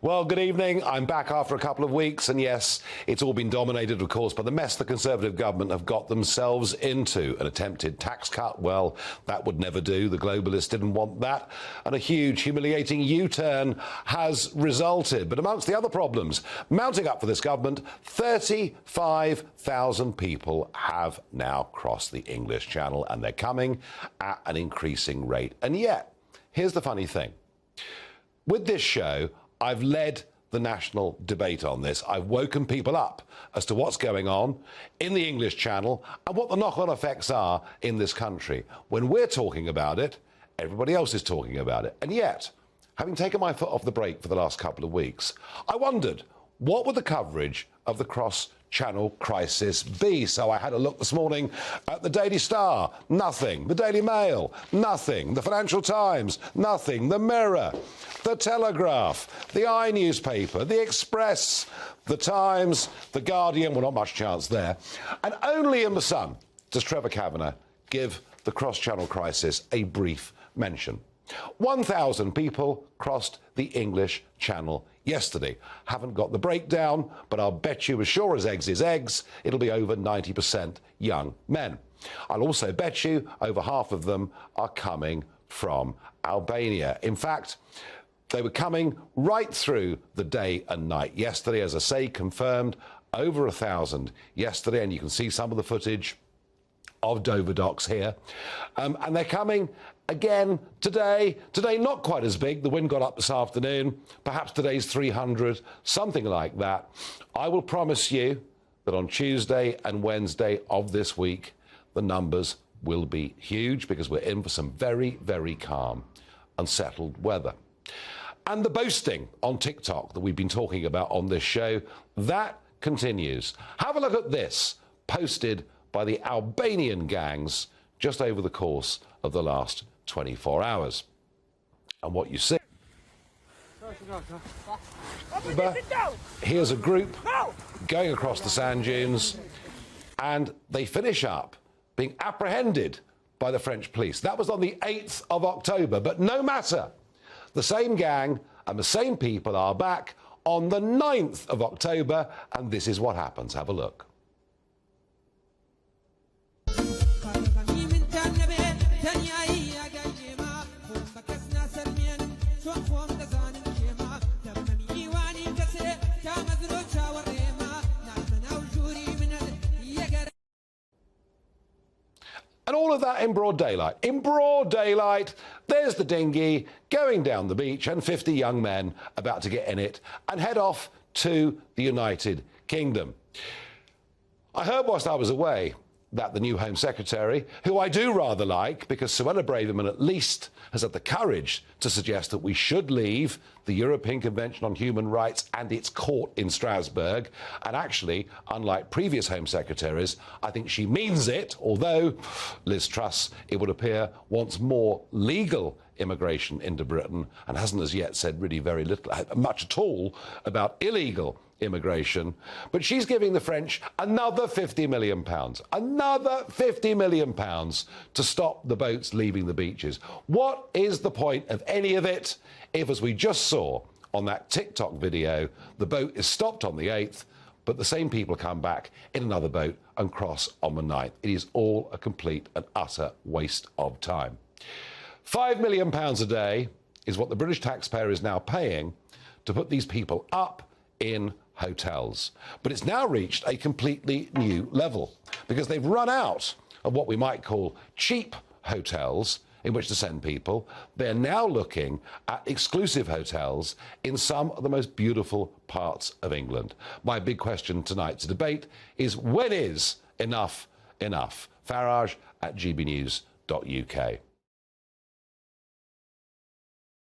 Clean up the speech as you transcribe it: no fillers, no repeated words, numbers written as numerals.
Well, good evening. I'm back after a couple of weeks, and yes, it's all been dominated, of course, by the mess the Conservative government have got themselves into. An attempted tax cut, well, that would never do. The globalists didn't want that. And a huge, humiliating U-turn has resulted. But amongst the other problems mounting up for this government, 35,000 people have now crossed the English Channel, and they're coming at an increasing rate. And yet, here's the funny thing. With this show, I've led the national debate on this. I've woken people up as to what's going on in the English Channel and what the knock-on effects are in this country. When we're talking about it, everybody else is talking about it. And yet, having taken my foot off the brake for the last couple of weeks, I wondered, what would the coverage of the cross-channel crisis be? So I had a look this morning at the Daily Star, nothing. The Daily Mail, nothing. The Financial Times, nothing. The Mirror, the Telegraph, the I newspaper, the Express, the Times, the Guardian, well, not much chance there. And only in The Sun does Trevor Kavanagh give the cross-channel crisis a brief mention. 1,000 people crossed the English Channel yesterday. Haven't got the breakdown, but I'll bet you, as sure as eggs is eggs, it'll be over 90% young men. I'll also bet you over half of them are coming from Albania. In fact, they were coming right through the day and night yesterday. As I say, confirmed over 1,000 yesterday, and you can see some of the footage of Dover Docks here. And they're coming again today. Today, not quite as big. The wind got up this afternoon. Perhaps today's 300, something like that. I will promise you that on Tuesday and Wednesday of this week, the numbers will be huge because we're in for some very, very calm, unsettled weather. And the boasting on TikTok that we've been talking about on this show, that continues. Have a look at this, posted by the Albanian gangs just over the course of the last 24 hours. And what you see, here's a group going across the sand dunes, and they finish up being apprehended by the French police. That was on the 8th of October, but no matter. The same gang and the same people are back on the 9th of October, and this is what happens. Have a look. And all of that in broad daylight. In broad daylight, there's the dinghy going down the beach and 50 young men about to get in it and head off to the United Kingdom. I heard whilst I was away that the new Home Secretary, who I do rather like, because Suella Braverman at least has had the courage to suggest that we should leave the European Convention on Human Rights and its court in Strasbourg. And actually, unlike previous Home Secretaries, I think she means it, although Liz Truss, it would appear, wants more legal immigration into Britain and hasn't as yet said really very little, much at all, about illegal immigration. But she's giving the French another £50 million, another £50 million to stop the boats leaving the beaches. What is the point of any of it if, as we just saw on that TikTok video, the boat is stopped on the 8th, but the same people come back in another boat and cross on the 9th? It is all a complete and utter waste of time. £5 million a day is what the British taxpayer is now paying to put these people up in hotels. But it's now reached a completely new level because they've run out of what we might call cheap hotels in which to send people. They're now looking at exclusive hotels in some of the most beautiful parts of England. My big question tonight to debate is, when is enough enough? Farage at gbnews.uk.